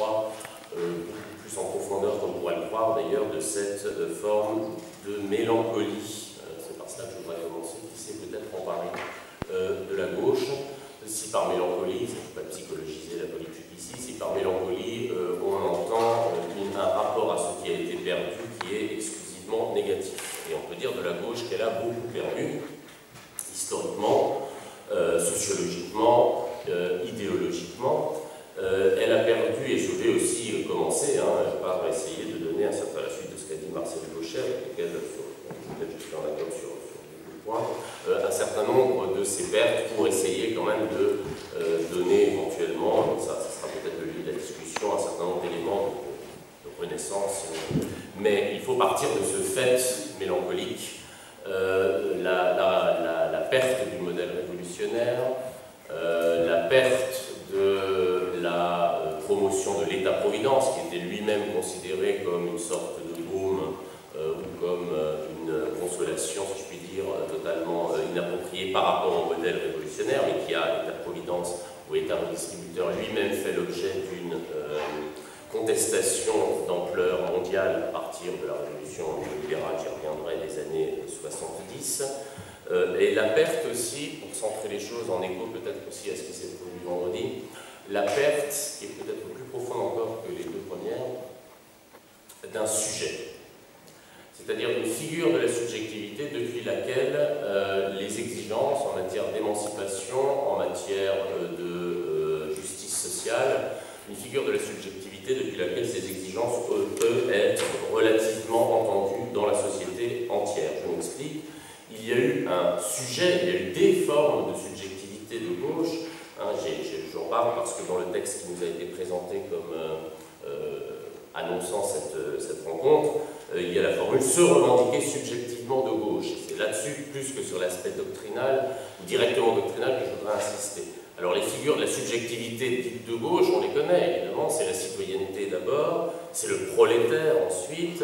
crois, beaucoup plus en profondeur, comme on pourrait le croire d'ailleurs, de cette forme de mélancolie. C'est par cela que je voudrais commencer, qui s'est peut-être emparé de la gauche. Si par mélancolie, je ne vais pas psychologiser la politique ici, si par mélancolie on entend un rapport à ce qui a été perdu qui est exclusivement négatif. Et on peut dire de la gauche qu'elle a beaucoup perdu, historiquement, sociologiquement, idéologiquement. Elle a perdu, et je vais aussi commencer par essayer de donner à la suite de ce qu'a dit Marcel Gauchet, avec lequel je suis en accord sur beaucoup de points, un certain nombre de ces pertes pour essayer quand même de donner éventuellement, ça sera peut-être le lieu de la discussion, un certain nombre d'éléments de renaissance. Mais il faut partir de ce fait mélancolique, la perte du modèle révolutionnaire, la perte de la promotion de l'État-providence, qui était lui-même considéré comme une sorte de baume ou comme une consolation, si je puis dire, totalement inappropriée par rapport au modèle révolutionnaire, mais qui a l'État-providence ou État redistributeur lui-même fait l'objet d'une contestation d'ampleur mondiale à partir de la révolution libérale, j'y reviendrai, des années 70. Et la perte aussi, pour centrer les choses en écho peut-être aussi à ce qui s'est produit vendredi, la perte, qui est peut-être plus profonde encore que les deux premières, d'un sujet. C'est-à-dire une figure de la subjectivité depuis laquelle les exigences en matière d'émancipation, en matière de justice sociale, une figure de la subjectivité depuis laquelle ces exigences peuvent être relativement entendues dans la société entière. Je m'explique. Il y a eu un sujet, il y a eu des formes de subjectivité de gauche. J'en parle parce que dans le texte qui nous a été présenté comme annonçant cette rencontre, il y a la formule « se revendiquer subjectivement de gauche ». C'est là-dessus, plus que sur l'aspect doctrinal, ou directement doctrinal, que je voudrais insister. Alors les figures de la subjectivité dites de gauche, on les connaît évidemment, c'est la citoyenneté d'abord, c'est le prolétaire ensuite,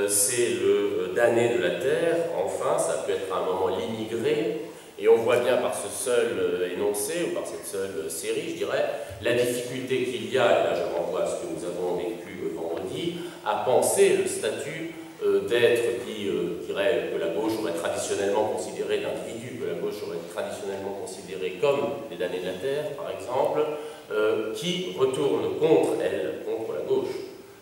c'est le damné de la terre, enfin, ça peut être à un moment l'immigré, et on voit bien par ce seul énoncé, ou par cette seule série, je dirais, la difficulté qu'il y a, et là je renvoie à ce que nous avons vécu vendredi, à penser le statut d'être qui dirait que la gauche aurait traditionnellement considéré d'individu, que la gauche aurait traditionnellement considéré comme les damnés de la terre, par exemple, qui retourne contre elle, contre la gauche.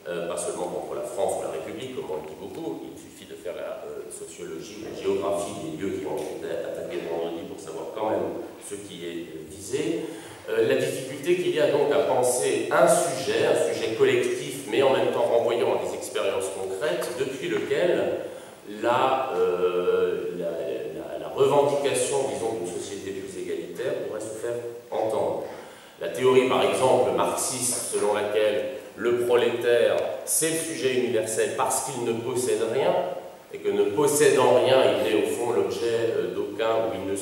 Pas seulement contre la France ou la République, comme on le dit beaucoup, il suffit de faire la sociologie, la géographie des lieux qui ont été attaqués vendredi pour savoir quand même ce qui est visé. La difficulté qu'il y a donc à penser un sujet collectif, mais en même temps renvoyant à des expériences concrètes, depuis lequel la revendication, disons, d'une société plus égalitaire pourrait se faire entendre. La théorie, par exemple, marxiste, selon laquelle le prolétaire, c'est le sujet universel parce qu'il ne possède rien, et que ne possédant rien, il n'est au fond l'objet d'aucun, ou il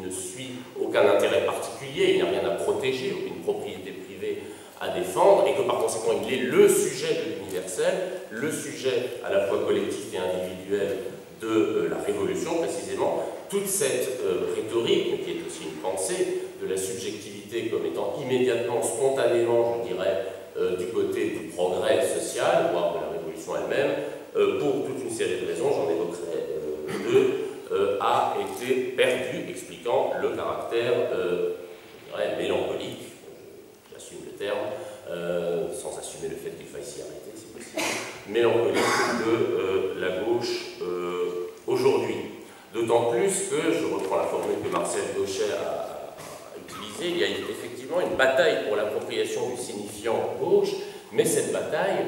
ne suit aucun intérêt particulier, il n'a rien à protéger, aucune propriété privée à défendre, et que par conséquent il est le sujet de l'universel, le sujet à la fois collectif et individuel de la révolution précisément. Toute cette rhétorique, qui est aussi une pensée de la subjectivité comme étant immédiatement, spontanément, je dirais, du côté du progrès social, voire de la révolution elle-même, pour toute une série de raisons, j'en évoquerai deux, a été perdu, expliquant le caractère je dirais, mélancolique, j'assume le terme, sans assumer le fait qu'il faille s'y arrêter si possible, mélancolique de la gauche aujourd'hui. D'autant plus que, je reprends la formule que Marcel Gauchet a utilisée, il y a effectivement une bataille pour l'appropriation du signifiant gauche, mais cette bataille,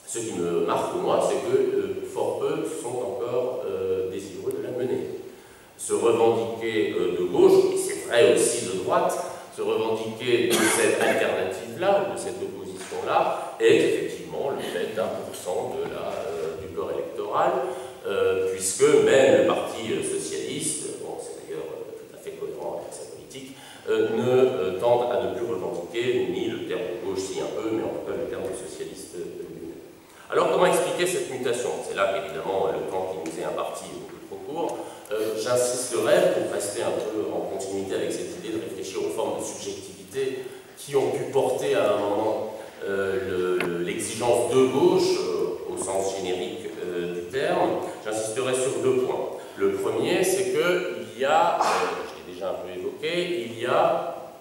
ce qui me marque moi, c'est que fort peu sont encore désireux de la mener. Se revendiquer de gauche, et c'est vrai aussi de droite, se revendiquer de cette alternative-là, ou de cette opposition-là, est effectivement le fait d'1% du corps électoral, puisque même le Parti socialiste, bon, c'est d'ailleurs tout à fait cohérent avec sa politique, ne tente à ne plus revendiquer ni le terme de gauche, si un peu, mais en tout cas le terme de socialiste lui-même. Alors comment expliquer cette mutation? C'est là qu'évidemment le temps qui nous est imparti est beaucoup trop court. J'insisterai pour rester un peu en continuité avec cette idée de réfléchir aux formes de subjectivité qui ont pu porter à un moment l'exigence de gauche au sens générique du terme. J'insisterai sur 2 points. Le premier, c'est qu'il y a, je l'ai déjà un peu évoqué, il y a,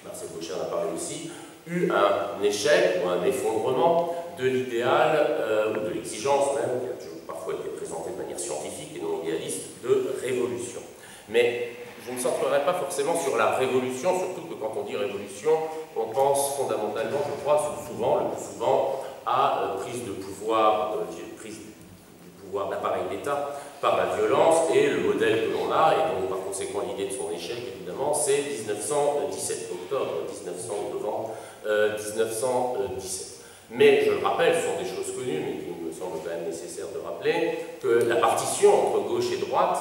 Marcel Gauchet en a parlé aussi, eu un échec ou un effondrement de l'idéal, ou de l'exigence même, qui a toujours parfois été présentée de manière scientifique et non idéaliste, de révolution. Mais je ne me centrerai pas forcément sur la révolution, surtout que quand on dit révolution, on pense fondamentalement, je crois, le plus souvent, à prise de pouvoir, prise du pouvoir d'appareil d'État par la violence, et le modèle que l'on a, et donc par conséquent l'idée de son échec, évidemment, c'est 1917, octobre 1900 ou novembre 1917. Mais, je le rappelle, ce sont des choses connues, mais qui me semble quand même nécessaire de rappeler, que la partition entre gauche et droite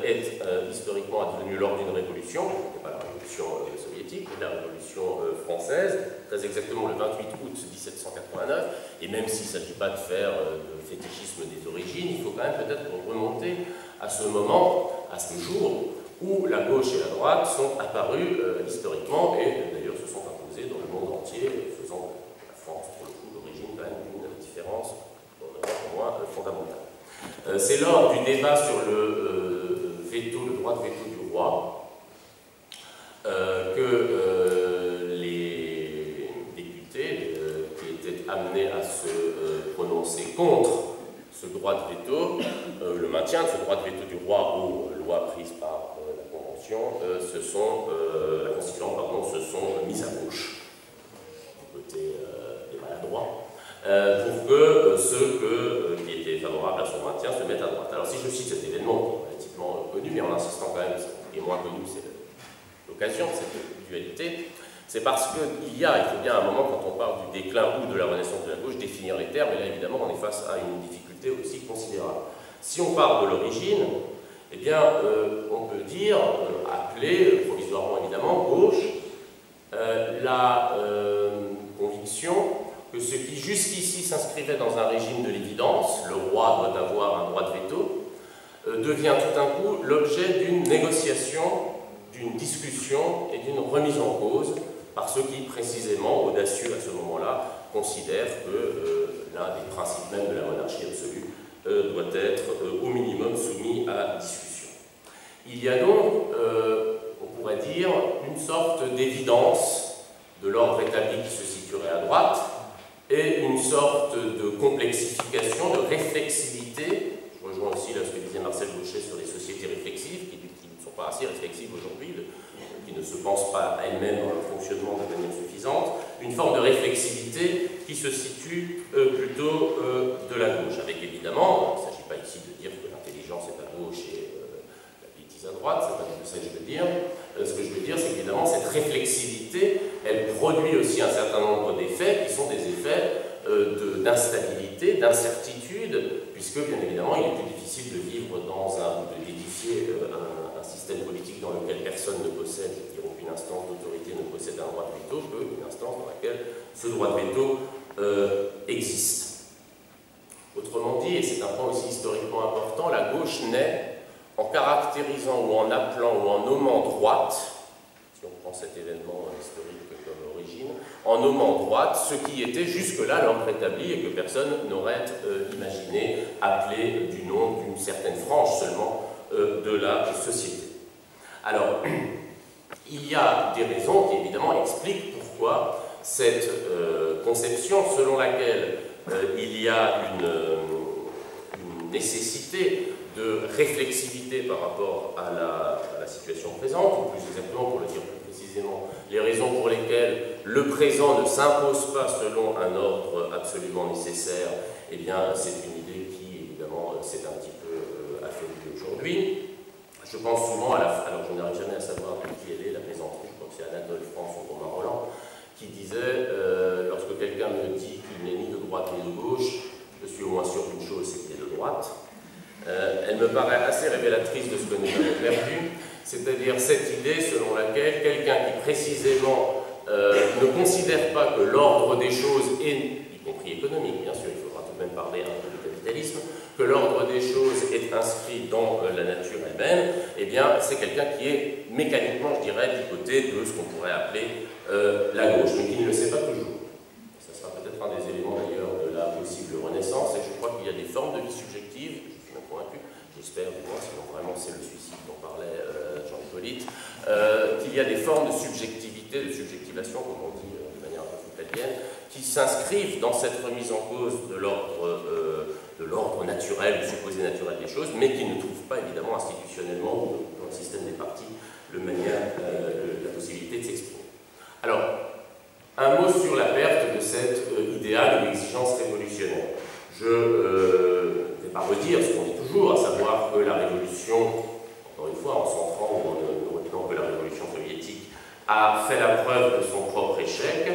est historiquement advenue lors d'une révolution, ce n'était pas la révolution soviétique, mais la révolution française, très exactement le 28 août 1789, et même s'il ne s'agit pas de faire de fétichisme des origines, il faut quand même peut-être remonter à ce moment, à ce jour, où la gauche et la droite sont apparues historiquement, et d'ailleurs se sont imposées dans le monde entier, faisant la France, pour le coup, l'origine quand même d'une différence, pour moi, fondamentale. C'est lors du débat sur le droit de veto du roi, que les députés qui étaient amenés à se prononcer contre ce droit de veto, le maintien de ce droit de veto du roi aux lois prises par la Convention, la Constituante, pardon, se sont mis à gauche, du côté des maladroits, pour que ceux qui étaient favorables à son maintien se mettent à droite. Alors si je cite cet événement, qui est relativement connu, mais en insistant quand même, ce qui est moins connu, c'est l'occasion de cette dualité, c'est parce qu'il faut bien à un moment, quand on parle du déclin ou de la renaissance de la gauche, définir les termes, et là évidemment on est face à une difficulté aussi considérable. Si on parle de l'origine, eh bien on peut dire, appeler provisoirement évidemment gauche, la conviction que ce qui jusqu'ici s'inscrivait dans un régime de l'évidence, le roi doit avoir un droit de veto, devient tout d'un coup l'objet d'une négociation, d'une discussion et d'une remise en cause par ceux qui, précisément, audacieux à ce moment-là, considèrent que l'un des principes même de la monarchie absolue doit être au minimum soumis à discussion. Il y a donc, on pourrait dire, une sorte d'évidence de l'ordre établi qui se situerait à droite et une sorte de complexification, de réflexivité. Je rejoins aussi là ce que disait Marcel Gauchet sur les sociétés réflexives qui ne sont pas assez réflexives aujourd'hui, qui ne se pensent pas elles-mêmes dans leur fonctionnement de manière suffisante, une forme de réflexivité qui se situe plutôt de la gauche, avec évidemment, il ne s'agit pas ici de dire que l'intelligence est à gauche et la bêtise à droite, c'est pas du tout ça que je veux dire. Ce que je veux dire, c'est qu'évidemment, cette réflexivité, elle produit aussi un certain nombre d'effets qui sont des effets d'instabilité, d'incertitude, puisque bien évidemment il est plus difficile de vivre d'édifier un système politique dans lequel personne ne possède, je veux dire aucune instance d'autorité ne possède un droit de veto, qu'une instance dans laquelle ce droit de veto existe. Autrement dit, et c'est un point aussi historiquement important, la gauche naît en caractérisant ou en appelant ou en nommant droite, si on prend cet événement historique comme origine, en nommant droite ce qui était jusque-là l'ordre établi et que personne n'aurait imaginé appeler du nom d'une certaine frange seulement de la société. Alors, il y a des raisons qui évidemment expliquent pourquoi cette conception selon laquelle il y a une nécessité de réflexivité par rapport à la situation présente, ou plus exactement, pour le dire plus précisément, les raisons pour lesquelles le présent ne s'impose pas selon un ordre absolument nécessaire, eh bien, c'est une idée qui, évidemment, s'est un petit peu affaiblie aujourd'hui. Je pense souvent alors je n'arrive jamais à savoir de qui elle est, la plaisanterie, je crois que c'est Anatole France ou Romain Roland, qui disait, lorsque quelqu'un me dit qu'il n'est ni de droite ni de gauche, je suis au moins sûr d'une chose, c'est qu'il est de droite. Elle me paraît assez révélatrice de ce que nous avons perdu, c'est-à-dire cette idée selon laquelle quelqu'un qui précisément ne considère pas que l'ordre des choses, y compris économique, bien sûr, il faudra tout de même parler un peu du capitalisme, que l'ordre des choses est inscrit dans la nature elle-même, eh bien c'est quelqu'un qui est mécaniquement, je dirais, du côté de ce qu'on pourrait appeler la gauche, mais qui ne le sait pas toujours. Ça sera peut-être italienne, qui s'inscrivent dans cette remise en cause de l'ordre naturel, du supposé naturel des choses, mais qui ne trouvent pas évidemment institutionnellement ou dans le système des partis la possibilité de s'exprimer. Alors, un mot sur la perte de cet idéal de l'exigence révolutionnaire. Je ne vais pas redire ce qu'on dit toujours, à savoir que la révolution, encore une fois, en centrant ou en retenant que la révolution soviétique a fait la preuve de son propre échec,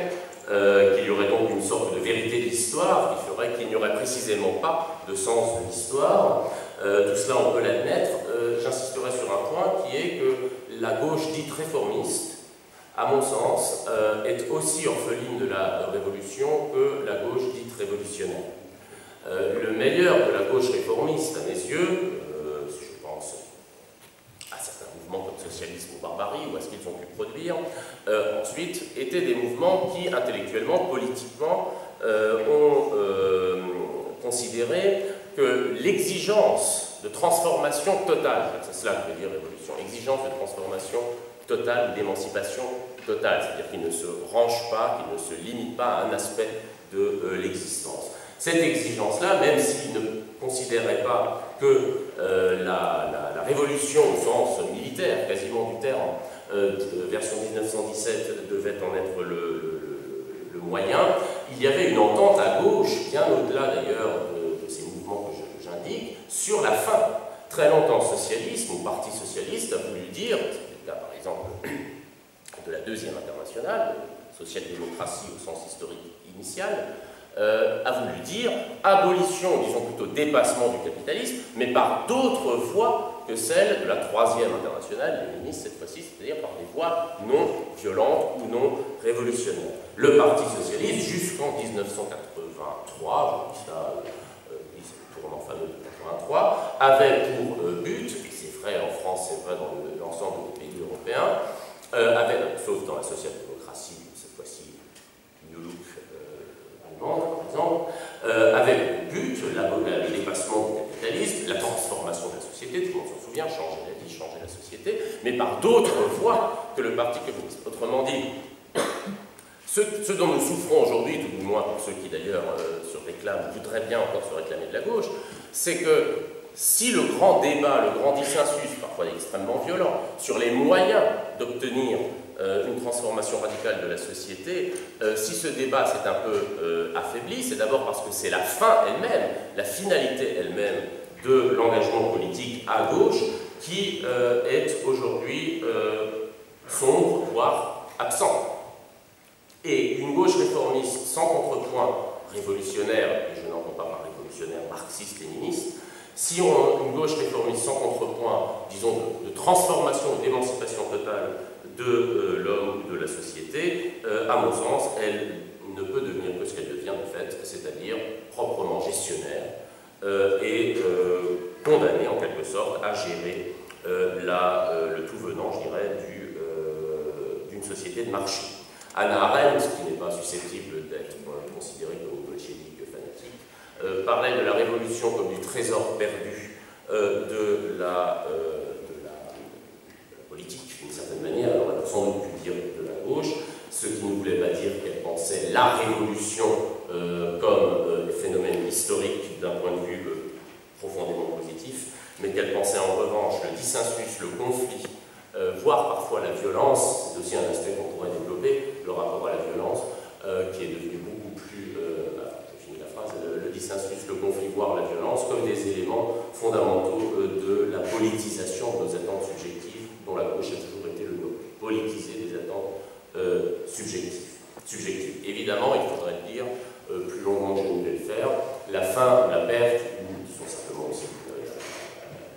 qu'il y aurait donc une sorte de vérité de l'histoire qui ferait qu'il n'y aurait précisément pas de sens de l'histoire. Tout cela, on peut l'admettre. J'insisterai sur un point qui est que la gauche dite réformiste, à mon sens, est aussi orpheline de la révolution que la gauche dite révolutionnaire. Le meilleur de la gauche réformiste, à mes yeux, si je pense à certains mouvements comme Socialisme ou Barbarie, ou à ce qu'ils ont pu produire, ensuite, étaient des mouvements qui, intellectuellement, politiquement, ont considéré que l'exigence de transformation totale, c'est cela que veut dire révolution, exigence de transformation totale, d'émancipation totale, c'est-à-dire qu'il ne se range pas, qu'il ne se limite pas à un aspect de l'existence. Cette exigence-là, même s'il ne considérait pas que la révolution au sens militaire, quasiment du terme, version 1917, devait en être le moyen, il y avait une entente à gauche, bien au-delà d'ailleurs de ces mouvements que j'indique, sur la fin. Très longtemps, le socialisme, ou parti socialiste, a voulu dire, c'est le cas par exemple de la Deuxième Internationale, social-démocratie au sens historique initial, a voulu dire abolition, disons plutôt dépassement du capitalisme, mais par d'autres voies que celles de la Troisième Internationale, léniniste cette fois-ci, c'est-à-dire par des voies non violentes ou non révolutionnaires. Le Parti Socialiste, jusqu'en 1983, je dis ça, c'est le tournant fameux de 1983, avait pour but, et c'est vrai en France, c'est vrai dans l'ensemble des pays européens, sauf dans la social-démocratie, cette fois-ci, New Look, par exemple, avec le but, le dépassement du capitalisme, la transformation de la société, tout le monde s'en souvient, changer la vie, changer la société, mais par d'autres voies que le Parti communiste. Autrement dit, ce dont nous souffrons aujourd'hui, tout du moins pour ceux qui d'ailleurs se réclament, voudraient bien encore se réclamer de la gauche, c'est que si le grand débat, le grand dissensus, parfois extrêmement violent, sur les moyens d'obtenir une transformation radicale de la société, si ce débat s'est un peu affaibli, c'est d'abord parce que c'est la fin elle-même, la finalité elle-même de l'engagement politique à gauche qui est aujourd'hui sombre, voire absent. Et une gauche réformiste sans contrepoint révolutionnaire, et je n'entends pas par révolutionnaire marxiste-léniniste, si on a une gauche réformiste sans contrepoint, disons, de transformation, d'émancipation totale de l'homme ou de la société, à mon sens, elle ne peut devenir que ce qu'elle devient de fait, c'est-à-dire proprement gestionnaire et condamnée en quelque sorte à gérer le tout venant, je dirais, d'une société de marché. Hannah Arendt, qui n'est pas susceptible d'être considérée comme une bolchevique fanatique, parlait de la révolution comme du trésor perdu de la politique, d'une certaine manière. Alors, on a sans doute pu dire de la gauche, ce qui ne voulait pas dire qu'elle pensait la révolution comme phénomène historique d'un point de vue profondément positif, mais qu'elle pensait en revanche le dissensus, le conflit, voire parfois la violence, c'est aussi un aspect qu'on pourrait développer, le rapport à la violence, qui est devenu beaucoup plus, j'ai fini la phrase, le dissensus, le conflit, voire la violence, comme des éléments fondamentaux de la politisation de nos attentes subjectives, dont la gauche a toujours été le nom, politiser des attentes subjectives. Évidemment, il faudrait dire, plus longuement que je ne vais le faire, la fin, la perte, ou disons simplement aussi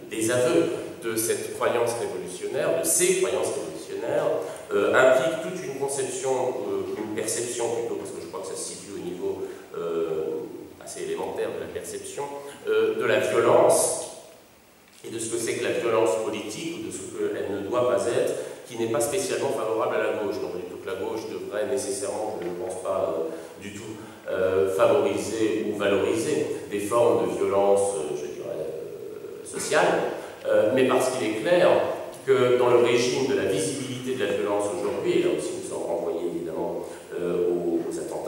des aveux de cette croyance révolutionnaire, de ces croyances révolutionnaires, implique toute une conception, une perception plutôt, parce que je crois que ça se situe au niveau assez élémentaire de la perception, de la violence et de ce que c'est que la violence politique ou de ce qu'elle ne doit pas être, qui n'est pas spécialement favorable à la gauche. Donc, plutôt que la gauche devrait nécessairement, je ne pense pas du tout, favoriser ou valoriser des formes de violence, je dirais, sociale, mais parce qu'il est clair que dans le régime de la visibilité de la violence aujourd'hui, et là aussi nous sommes renvoyés évidemment aux attentats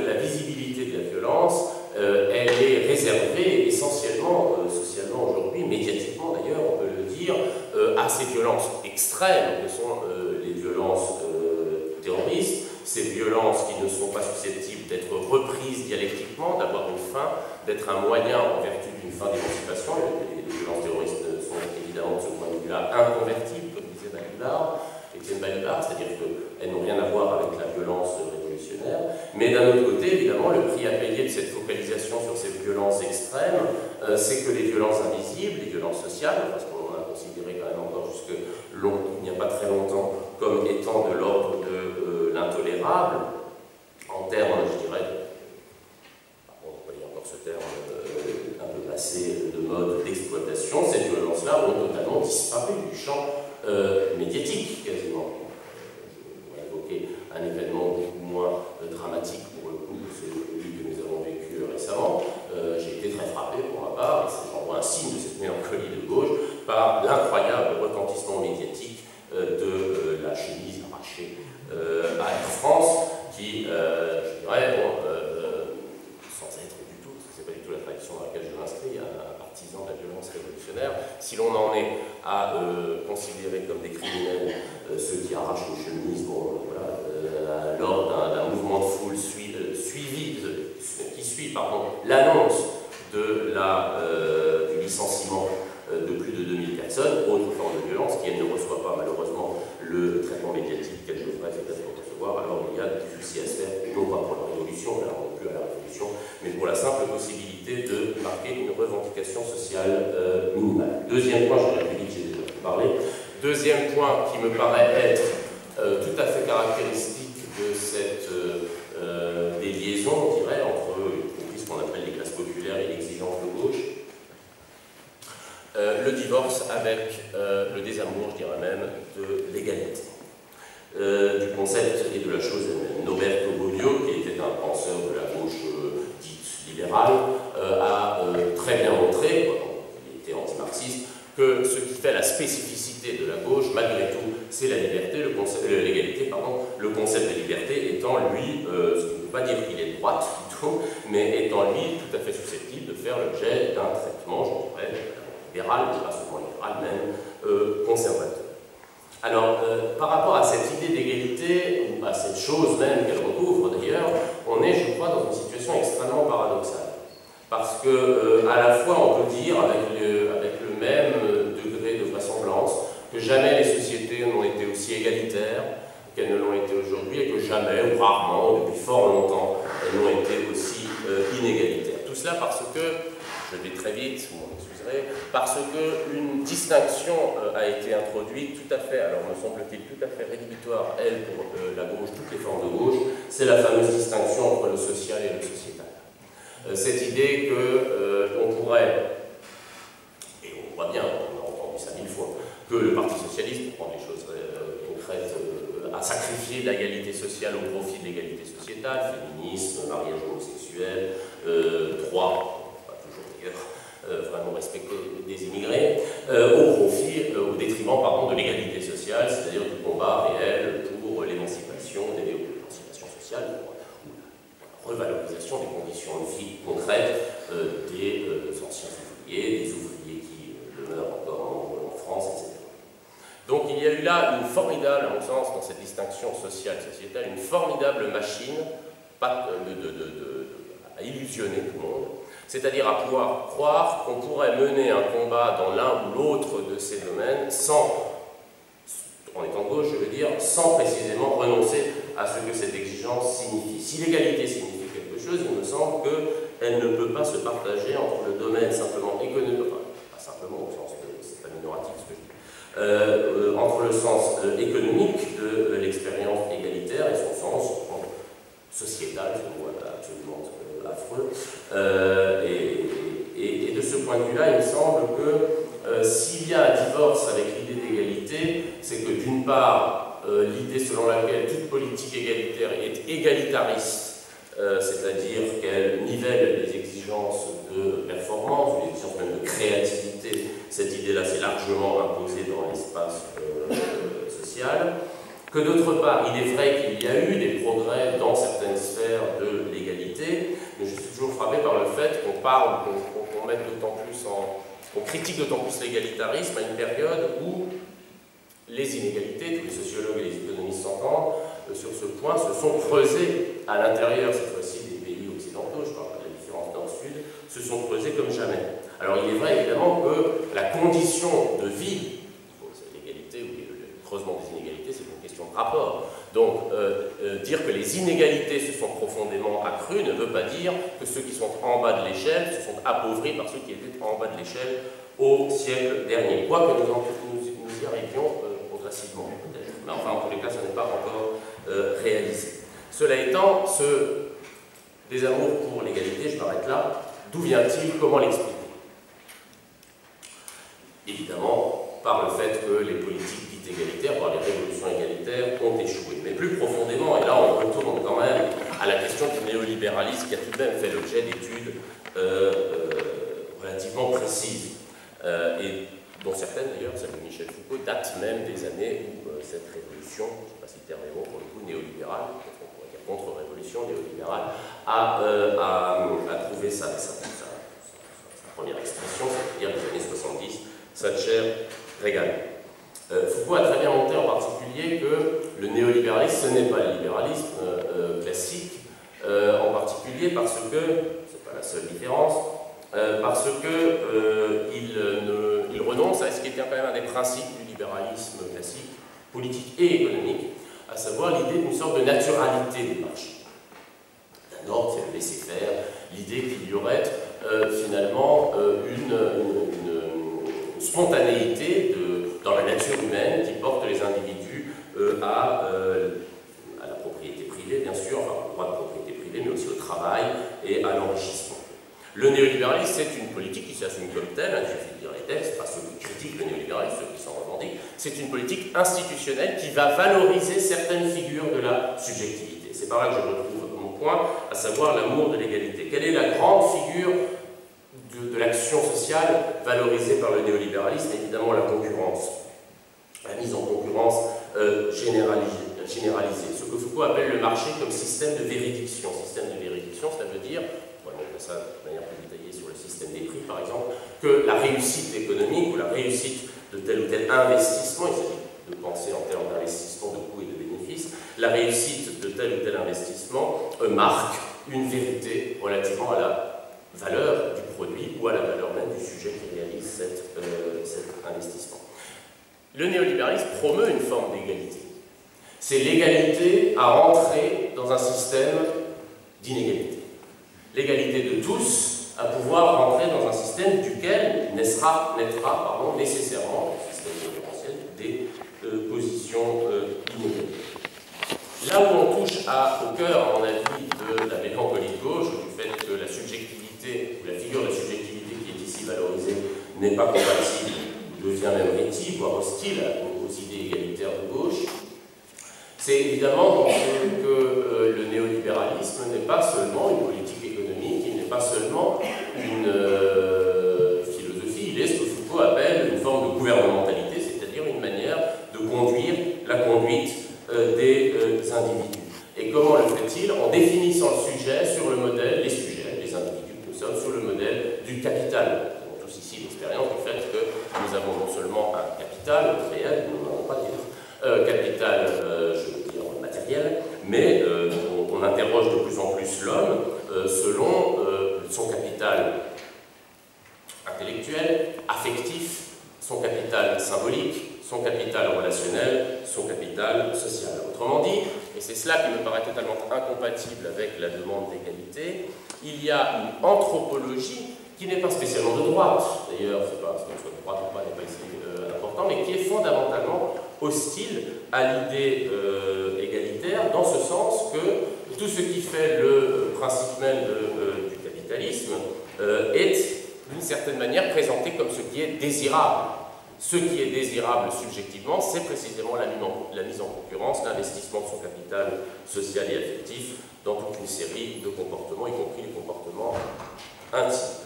la visibilité de la violence, elle est réservée essentiellement, socialement aujourd'hui, médiatiquement d'ailleurs, on peut le dire, à ces violences extrêmes que sont les violences terroristes, ces violences qui ne sont pas susceptibles d'être reprises dialectiquement, d'avoir une fin, d'être un moyen en vertu d'une fin d'émancipation. Les violences terroristes sont évidemment de ce point de vue-là inconvertibles, comme disait Étienne Balibar, c'est-à-dire qu'elles n'ont rien à voir avec la violence révolutionnaire. Mais d'un autre côté, évidemment, le prix à payer de cette focalisation sur ces violences extrêmes, c'est que les violences invisibles, les violences sociales, parce qu'on a considéré quand même encore il n'y a pas très longtemps, comme étant de l'ordre de l'intolérable, en termes, je dirais, on va dire encore ce terme un peu passé de mode d'exploitation, ces violences-là ont totalement disparu du champ médiatique, quasiment. Je vais évoquer un événement beaucoup moins dramatique pour le coup que celui que nous avons vécu récemment. J'ai été très frappé pour ma part, et j'envoie un signe de cette mélancolie de gauche, par l'incroyable retentissement médiatique de la chemise arrachée à Air France, qui, je dirais, bon, sans être du tout, parce que ce n'est pas du tout la tradition dans laquelle je m'inscris, un partisan de la violence révolutionnaire, si l'on en est à considérer comme des criminels ceux qui arrachent une chemise, bon, voilà, lors d'un mouvement de foule qui suit l'annonce du licenciement de plus de 2000 personnes, autre forme de violence qui, elle, ne reçoit pas malheureusement le traitement médiatique qu'elle devrait peut-être recevoir. Alors il y a du souci à se faire, non pas pour la révolution, là on n'est plus à la révolution, mais pour la simple possibilité de marquer une revendication sociale minimale. Deuxième point, je l'ai dit, j'ai déjà parlé. Deuxième point qui me paraît être tout à fait caractéristique de cette des liaisons, on dirait, entre ce qu'on appelle les classes populaires et l'exigence de gauche, le divorce avec le désamour, je dirais même, de l'égalité. Du concept et de la chose elle-même. Noberto Bobbio, qui était un penseur de la gauche dite libérale, a très bien montré, il était anti-marxiste, que ce qui fait la spécificité de la gauche, malgré tout, c'est la liberté, l'égalité, le concept de liberté étant, lui, ce qui ne veut pas dire qu'il est de droite du tout, mais étant, lui, tout à fait susceptible de faire l'objet d'un traitement, je dirais, libéral, pas seulement libéral, même conservateur. Alors, par rapport à cette idée d'égalité, ou à cette chose même qu'elle recouvre d'ailleurs, on est, je crois, dans une situation extrêmement paradoxale. Parce que, à la fois, on peut dire, avec le même degré de vraisemblance, que jamais les sociétés n'ont été aussi égalitaires qu'elles ne l'ont été aujourd'hui, et que jamais, ou rarement, depuis fort longtemps, elles n'ont été aussi inégalitaires. Tout cela parce que, je vais très vite, vous m'en excuserez, parce qu'une distinction a été introduite tout à fait, alors me semble-t-il tout à fait rédhibitoire, elle, pour la gauche, toutes les formes de gauche, c'est la fameuse distinction entre le social et le sociétal. Cette idée qu'on pourrait, et on voit bien, on a entendu ça 1000 fois, que le Parti socialiste, pour prendre des choses concrètes, a sacrifié l'égalité sociale au profit de l'égalité sociétale, féminisme, mariage homosexuel, droit, pas toujours d'ailleurs, vraiment respecter des immigrés, au détriment de l'égalité sociale, c'est-à-dire du combat réel pour l'émancipation sociale, revalorisation des conditions de vie concrètes des anciens ouvriers, des ouvriers qui demeurent encore en France, etc. Donc il y a eu là une formidable, à mon sens, dans cette distinction sociale-sociétale, une formidable machine à illusionner tout le monde, c'est-à-dire à pouvoir croire qu'on pourrait mener un combat dans l'un ou l'autre de ces domaines en étant gauche, je veux dire, sans précisément renoncer à ce que cette exigence signifie. Si l'égalité signifie quelque chose, il me semble qu'elle ne peut pas se partager entre le domaine simplement économique, enfin, pas simplement au sens de, c'est pas minoratif ce que je dis, entre le sens économique de l'expérience égalitaire et son sens sociétal, ce mot absolument affreux. Et de ce point de vue-là, il me semble que s'il y a un divorce avec l'idée d'égalité, c'est que d'une part, l'idée selon laquelle toute politique égalitaire est égalitariste, c'est-à-dire qu'elle nivelle les exigences de performance, les exigences même de créativité, cette idée-là s'est largement imposée dans l'espace social, que d'autre part, il est vrai qu'il y a eu des progrès dans certaines sphères de l'égalité parle, qu'on mette d'autant plus qu'on critique d'autant plus l'égalitarisme à une période où les inégalités, tous les sociologues et les économistes s'entendent sur ce point, se sont creusées à l'intérieur, cette fois-ci, des pays occidentaux, je parle pas de la différence nord-sud, se sont creusées comme jamais. Alors il est vrai évidemment que la condition de vie, l'égalité ou le creusement des inégalités, c'est une question de rapport. Donc dire que les inégalités se sont profondément accrues ne veut pas dire que ceux qui sont en bas de l'échelle se sont appauvris par ceux qui étaient en bas de l'échelle au siècle dernier. Quoique nous y arrivions progressivement, peut-être. Mais enfin, en tous les cas, ça n'est pas encore réalisé. Cela étant, ce désamour pour l'égalité, je m'arrête là, d'où vient-il? Comment l'expliquer? Évidemment, par le fait que les politiques dites égalitaires, par les révolutions égalitaires, ont échoué. Mais plus profondément, et là on retourne quand même à la question du néolibéralisme qui a tout de même fait l'objet d'études relativement précises, et dont certaines d'ailleurs, celle de Michel Foucault, datent même des années où cette révolution, je ne sais pas si le terme est bon pour le coup, néolibérale, peut-être on pourrait dire contre-révolution néolibérale, a trouvé sa première expression, c'est-à-dire les années 70, Thatcher-Reagan. Foucault a très bien montré en particulier que le néolibéralisme, ce n'est pas le libéralisme classique, en particulier parce que, c'est pas la seule différence, parce que il renonce à ce qui était quand même un des principes du libéralisme classique, politique et économique, à savoir l'idée d'une sorte de naturalité des marchés. D'un ordre, c'est le laisser-faire, l'idée qu'il y aurait finalement une spontanéité dans la nature humaine qui porte les individus à la propriété privée, bien sûr, enfin au droit de propriété privée, mais aussi au travail et à l'enrichissement. Le néolibéralisme, c'est une politique qui s'assume comme telle, il suffit de lire les textes, pas ceux qui critiquent le néolibéralisme, ceux qui s'en revendiquent, c'est une politique institutionnelle qui va valoriser certaines figures de la subjectivité. C'est par là que je retrouve mon point, à savoir l'amour de l'égalité. Quelle est la grande figure de l'action sociale valorisée par le néolibéralisme? Évidemment la concurrence, la mise en concurrence généralisée. Ce que Foucault appelle le marché comme système de véridiction. Système de véridiction, ça veut dire, on va montrer ça de manière plus détaillée sur le système des prix par exemple, que la réussite économique ou la réussite de tel ou tel investissement, il s'agit de penser en termes d'investissement, de coûts et de bénéfices, la réussite de tel ou tel investissement marque une vérité relativement à la valeur du produit ou à la valeur même du sujet qui réalise cet investissement. Le néolibéralisme promeut une forme d'égalité. C'est l'égalité à rentrer dans un système d'inégalité. L'égalité de tous à pouvoir rentrer dans un système duquel naîtra nécessairement, le système concurrentiel, des positions inégales. Là où on touche au cœur, à mon avis, de la mélancolie de gauche, du fait que la subjectivité, ou la figure de la subjectivité qui est ici valorisée, n'est pas compatible, ou devient même rétive, voire hostile aux idées égalitaires de gauche, c'est évidemment que le néolibéralisme n'est pas seulement une politique économique, il n'est pas seulement une philosophie, il est ce que Foucault appelle une forme de gouvernementalité, c'est-à-dire une manière de conduire la conduite des individus. Et comment le fait-il? En définissant le sujet sur le modèle, les sujets, les individus que nous sommes, sur le modèle du capital. Nous avons tous ici l'expérience du fait que nous avons non seulement un capital réel, nous n'en avons pas dire, capital, je veux dire, matériel, mais on interroge de plus en plus l'homme selon son capital intellectuel, affectif, son capital symbolique, son capital relationnel, son capital social. Autrement dit, et c'est cela qui me paraît totalement incompatible avec la demande d'égalité, il y a une anthropologie qui n'est pas spécialement de droite, d'ailleurs, c'est pas ce qu'on soit de droite ou pas n'est pas ici important, mais qui est fondamentalement hostile à l'idée égalitaire, dans ce sens que tout ce qui fait le principe même du capitalisme est d'une certaine manière présenté comme ce qui est désirable. Ce qui est désirable subjectivement, c'est précisément la mise en concurrence, l'investissement de son capital social et affectif dans toute une série de comportements, y compris les comportements intimes.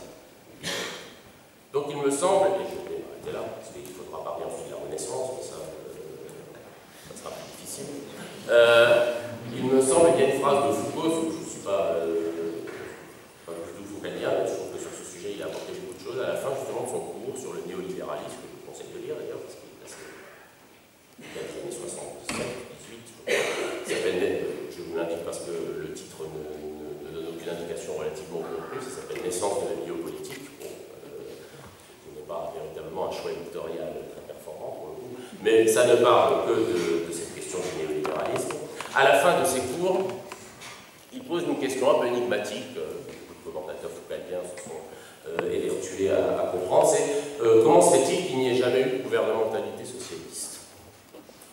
Donc il me semble, et je vais m'arrêter là, parce qu'il faudra parler ensuite de la Renaissance, mais ça sera plus difficile. Il me semble qu'il y a une phrase de Foucault, je ne suis pas du tout foucalien, mais je trouve que sur publication relativement congrue, ça s'appelle Naissance de la biopolitique. Bon, ce n'est pas véritablement un choix éditorial très performant pour le coup, mais ça ne parle que de cette question du néolibéralisme. À la fin de ses cours, il pose une question un peu énigmatique, les commentateurs foucauldiens se sont évertués à comprendre, c'est comment se fait-il qu'il n'y ait jamais eu de gouvernementalité socialiste?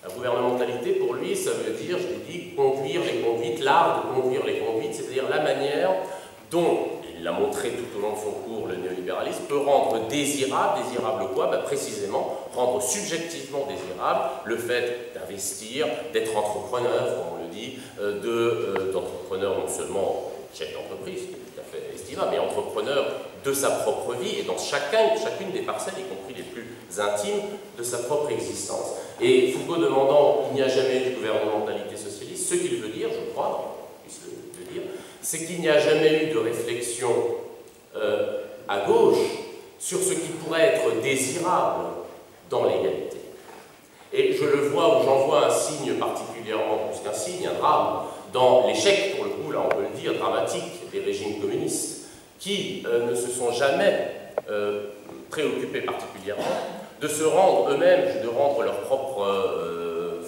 La gouvernementalité, pour lui, ça veut dire, je l'ai dit, conduire les conduites, l'art de conduire les conduites, c'est-à-dire la manière dont, il l'a montré tout au long de son cours, le néolibéralisme peut rendre désirable quoi? Précisément, rendre subjectivement désirable le fait d'investir, d'être entrepreneur, comme on le dit, d'entrepreneur non seulement chef d'entreprise, qui est tout à fait estimable, mais entrepreneur de sa propre vie et dans chacune des parcelles, y compris les plus intimes, de sa propre existence. Et Foucault demandant, il n'y a jamais eu de gouvernementalité socialiste, ce qu'il veut dire, je crois, puisse le dire, c'est qu'il n'y a jamais eu de réflexion à gauche sur ce qui pourrait être désirable dans l'égalité. Et je le vois, ou j'en vois un signe particulièrement, plus qu'un signe, un drame, dans l'échec, pour le coup, là on peut le dire, dramatique des régimes communistes, qui ne se sont jamais préoccupés particulièrement de se rendre eux-mêmes, de rendre leur propre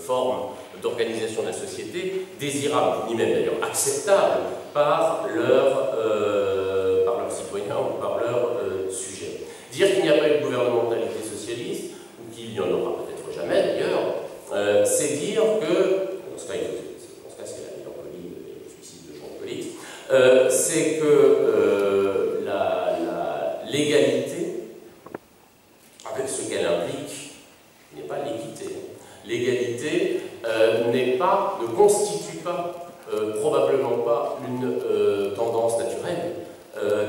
forme d'organisation de la société désirable, ni même d'ailleurs acceptable par leurs citoyens ou par leurs sujets. Dire qu'il n'y a pas eu de gouvernementalité socialiste, ou qu'il n'y en aura peut-être jamais d'ailleurs, c'est dire que, dans ce cas c'est la mélancolie et le suicide de Jean Colix, c'est que l'égalité, avec ce qu'elle implique, n'est pas l'équité. L'égalité ne constitue pas, probablement pas, une tendance naturelle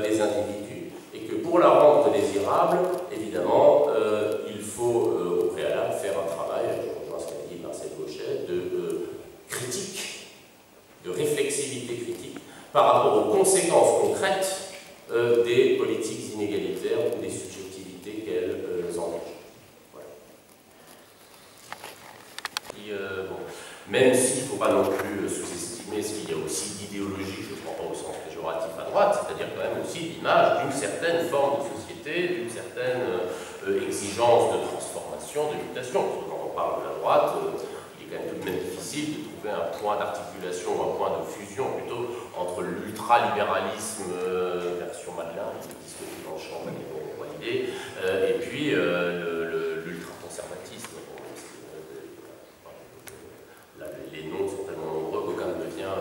des individus, et que pour la rendre désirable, évidemment, il faut au préalable faire un travail, je rejoins ce qu'a dit Marcel Gauchet, de critique, de réflexivité critique, par rapport aux conséquences concrètes des politiques inégalitaires ou des subjectivités qu'elles engagent. Voilà. Bon, même s'il ne faut pas non plus sous-estimer ce qu'il y a aussi d'idéologie, je ne prends pas au sens péjoratif à droite, c'est-à-dire quand même aussi l'image d'une certaine forme de société, d'une certaine exigence de transformation, de mutation. Parce que quand on parle de la droite, il est quand même tout de même difficile de trouver un point d'articulation, un point de fusion plutôt entre l'ultralibéralisme version Madelin, qui discute dans le champ validé, et puis l'ultraconservatisme. Les noms sont tellement nombreux qu'aucun ne me vient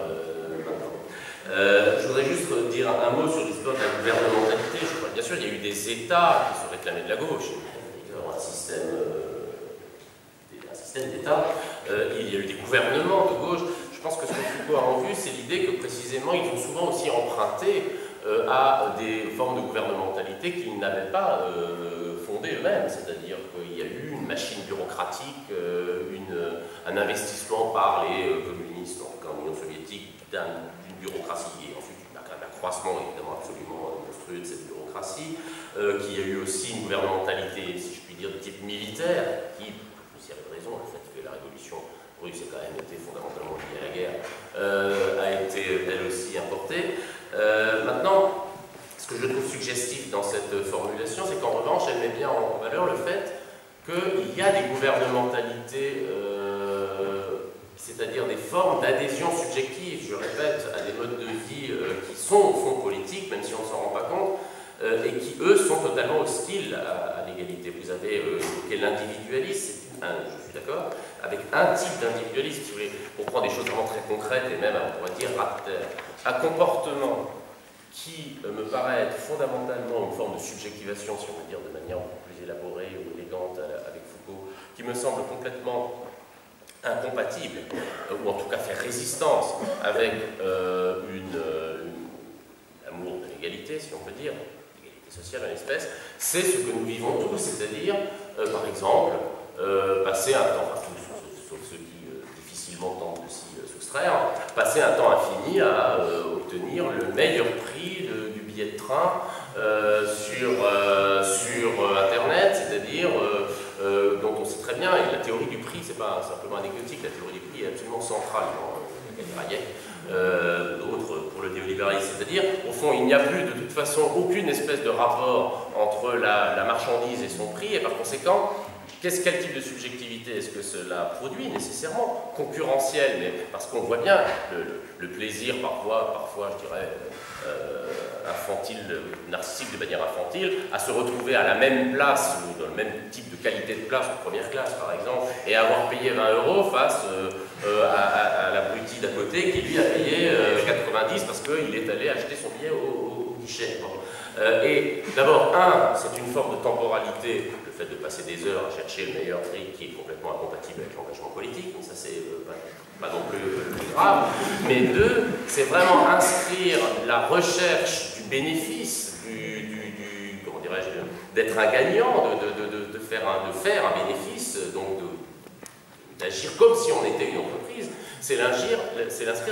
maintenant. Je voudrais juste dire un mot sur l'histoire de la gouvernementalité. Bien sûr, il y a eu des États qui se réclamaient de la gauche, un système d'État. Il y a eu des gouvernements de gauche. Je pense que ce que Foucault a en vue, c'est l'idée que précisément, ils ont souvent aussi emprunté à des formes de gouvernementalité qu'ils n'avaient pas fondées eux-mêmes. C'est-à-dire qu'il y a eu une machine bureaucratique, un investissement par les communistes, en tout cas en Union soviétique, d'une bureaucratie et ensuite un accroissement évidemment absolument monstrueux de cette bureaucratie, qu'il y a eu aussi une gouvernementalité, si je puis dire, de type militaire, qui, plus il y avait raison, le fait que la révolution russe a quand même été fondamentalement liée à la guerre, a été elle aussi importée. Maintenant, ce que je trouve suggestif dans cette formulation, c'est qu'en revanche, elle met bien en valeur le fait qu'il y a des gouvernementalités, c'est-à-dire des formes d'adhésion subjective, je répète, à des modes de vie qui sont au fond politiques, même si on ne s'en rend pas compte, et qui, eux, sont totalement hostiles à l'égalité. Vous avez évoqué l'individualisme, je suis d'accord, avec un type d'individualisme, si vous voulez, on prend des choses vraiment très concrètes et même, on pourrait dire, un comportement qui me paraît être fondamentalement une forme de subjectivation, si on veut dire de manière beaucoup plus élaborée ou élégante avec Foucault, qui me semble complètement incompatible, ou en tout cas faire résistance avec l'amour de l'égalité, si on peut dire, l'égalité sociale en l'espèce, c'est ce que nous vivons tous, c'est-à-dire, par exemple, passer un temps, sauf ceux qui difficilement tentent de s'y soustraire, passer un temps infini à obtenir le meilleur prix du billet de train sur Internet, c'est-à-dire dont on sait très bien, et la théorie du prix, c'est pas simplement anecdotique, la théorie du prix est absolument centrale dans Hayek, d'autres pour le néolibéralisme, c'est-à-dire au fond, il n'y a plus de toute façon aucune espèce de rapport entre la marchandise et son prix, et par conséquent, quel type de subjectivité est-ce que cela produit nécessairement? Concurrentiel, mais parce qu'on voit bien le plaisir parfois je dirais, infantile, narcissique de manière infantile, à se retrouver à la même place, ou dans le même type de qualité de place, en première classe par exemple, et avoir payé 20 € face à l'abruti d'à côté qui lui a payé 90 parce qu'il est allé acheter son billet au guichet. Bon. Et d'abord, c'est une forme de temporalité, le fait de passer des heures à chercher le meilleur prix qui est complètement incompatible avec l'engagement politique, donc ça c'est pas non plus grave. Mais deux, c'est vraiment inscrire la recherche du bénéfice, comment dirais-je, d'être un gagnant, de faire un bénéfice, donc d'agir comme si on était une entreprise, c'est l'inscrire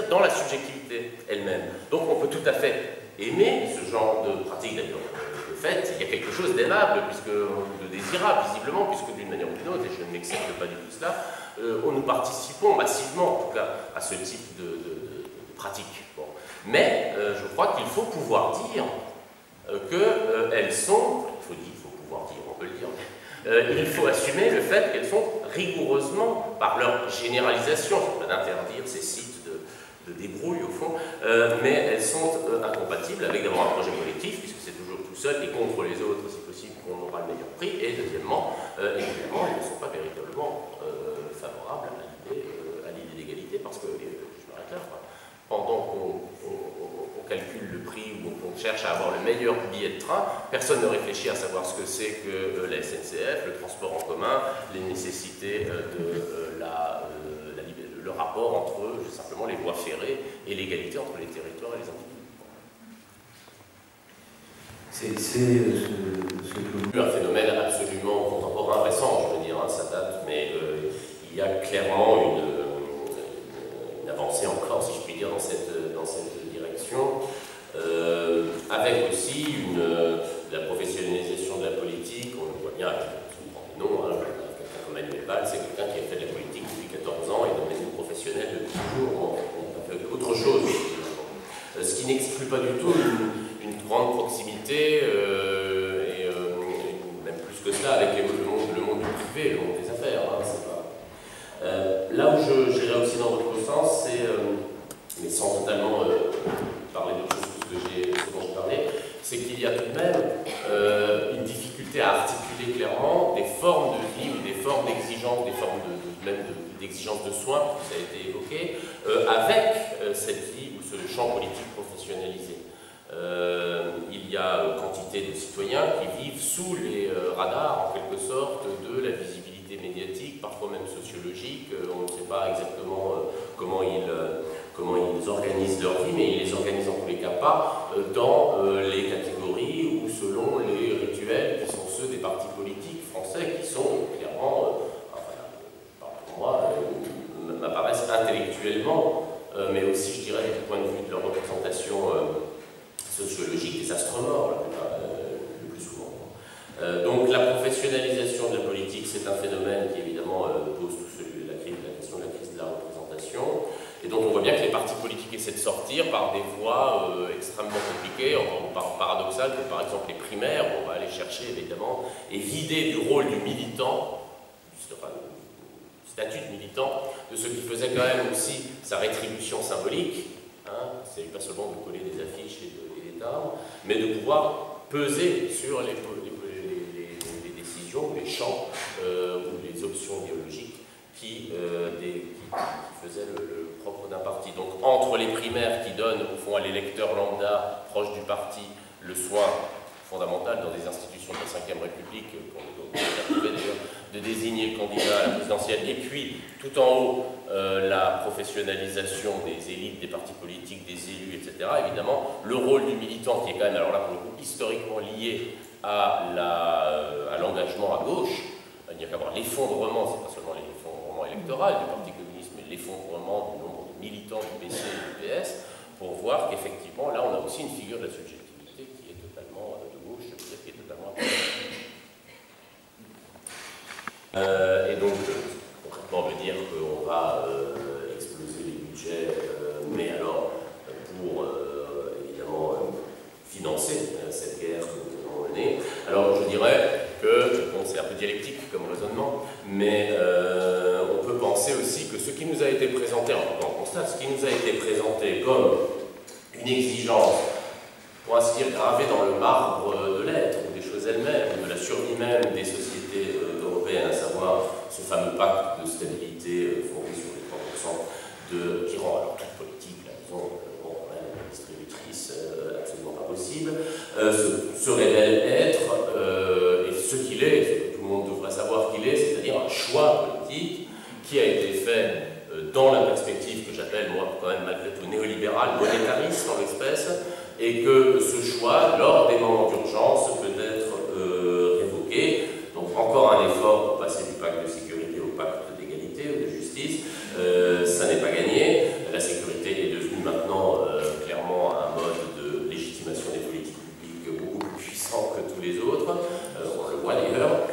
dans la subjectivité elle-même. Donc on peut tout à fait aimer ce genre de pratique, d'ailleurs. De fait, il y a quelque chose d'aimable, de désirable, visiblement, puisque d'une manière ou d'une autre, et je ne m'excepte pas du tout cela, nous participons massivement, en tout cas, à ce type de pratique. Bon. Mais je crois qu'il faut pouvoir dire qu'elles sont, il faut pouvoir dire, on peut le dire, il faut assumer le fait qu'elles sont rigoureusement, par leur généralisation, je ne vais pas d'interdire ces sites de débrouille au fond, mais elles sont incompatibles avec d'abord un projet collectif, puisque c'est toujours tout seul et contre les autres, si possible, qu'on aura le meilleur prix, et deuxièmement, évidemment, elles ne sont pas véritablement favorables à l'idée d'égalité, parce que, je m'arrête là, pendant qu'on calcule le prix ou qu'on cherche à avoir le meilleur billet de train, personne ne réfléchit à savoir ce que c'est que la SNCF, le transport en commun, les nécessités le rapport entre simplement les voies ferrées et l'égalité entre les territoires et les individus. C'est un phénomène absolument contemporain, récent, je veux dire, hein, ça date, mais il y a clairement une avancée encore, si je puis dire, dans cette direction, avec aussi la professionnalisation de la politique. On le voit bien, on prend des noms, hein, quelqu'un comme Manuel Valls, c'est quelqu'un qui a fait de la politique depuis 14 ans et dans les professionnels depuis toujours, on fait autre chose. Ce qui n'exclut pas du tout une grande proximité, et même plus que cela, avec le monde du privé, le monde des affaires. Hein, là où j'irais aussi dans votre sens, c'est, mais sans totalement parler d'autre chose que ce dont je parlais, c'est qu'il y a tout de même une difficulté à articuler clairement des formes de vie ou des formes d'exigence, des formes d'exigence de soins, ça a été évoqué, avec cette vie ou ce champ politique professionnalisé. Il y a quantité de citoyens qui vivent sous les radars, en quelque sorte, de la visibilité médiatique, parfois même sociologique. On ne sait pas exactement comment ils organisent leur vie, mais ils les organisent en tous les cas pas dans les catégories ou selon les rituels qui sont ceux des partis politiques français, qui sont clairement, pour moi, m'apparaissent intellectuellement, mais aussi, je dirais, du point de vue de leur représentation sociologique, désastrement, le plus souvent. Donc la professionnalisation de la politique, c'est un phénomène qui évidemment pose la question de la crise de la représentation, et donc on voit bien que les partis politiques essaient de sortir par des voies extrêmement compliquées, paradoxales, comme par exemple les primaires, où on va aller chercher évidemment, et vider du rôle du militant, du statut de militant, de ce qui faisait quand même aussi sa rétribution symbolique. Hein, c'est pas seulement de coller des affiches et des timbres, mais de pouvoir peser sur les décisions, les champs ou les options idéologiques qui faisaient le propre d'un parti. Donc entre les primaires qui donnent au fond à l'électeur lambda proche du parti le soin fondamental dans des institutions de la Ve République, de désigner le candidat à la présidentielle, et puis tout en haut la professionnalisation des élites, des partis politiques, des élus, etc. Évidemment, le rôle du militant qui est quand même, alors là pour le coup, historiquement lié à l'engagement à gauche. Il n'y a qu'à voir l'effondrement, c'est pas seulement l'effondrement électoral du Parti communiste, mais l'effondrement du nombre de militants du PC et du PS, pour voir qu'effectivement, là, on a aussi une figure de la subjectivité qui est totalement de gauche, qui est totalement et donc, concrètement, veut dire qu'on va exploser les budgets, mais alors, pour évidemment qui nous a été présenté comme une exigence, pour ainsi dire, gravée dans le marbre de l'être, ou des choses elles-mêmes, de la survie même des sociétés européennes, à savoir ce fameux pacte de stabilité fondé sur les 3% qui rend alors toute politique, là, disons, distributrice, absolument pas possible, se révèle être, et ce qu'il est, ce que tout le monde devrait savoir qu'il est, c'est-à-dire un choix politique qui a été fait dans la perspective que j'appelle, moi, quand même, malgré tout, néolibérale, monétariste en l'espèce, et que ce choix, lors des moments d'urgence, peut être révoqué. Donc, encore un effort pour passer du pacte de sécurité au pacte d'égalité ou de justice. Ça n'est pas gagné. La sécurité est devenue maintenant clairement un mode de légitimation des politiques publiques beaucoup plus puissant que tous les autres. On le voit d'ailleurs.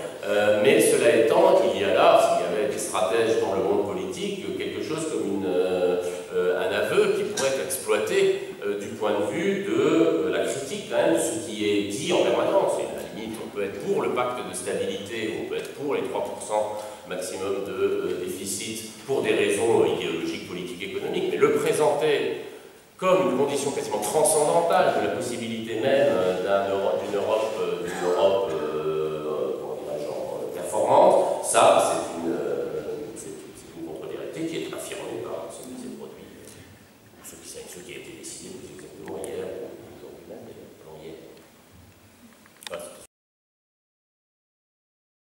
Mais cela étant, il y a là, s'il y avait des stratèges dans le monde politique, quelque chose comme un aveu qui pourrait être exploité du point de vue de la critique quand même de ce qui est dit en permanence. Et à la limite, on peut être pour le pacte de stabilité, on peut être pour les 3% maximum de déficit pour des raisons idéologiques, politiques, économiques, mais le présenter comme une condition quasiment transcendantale de la possibilité même d'une Europe performante, ça c'est une contre-vérité qui est affirmée par ceux qui s'est produit, ceux qui a été décidé plus exactement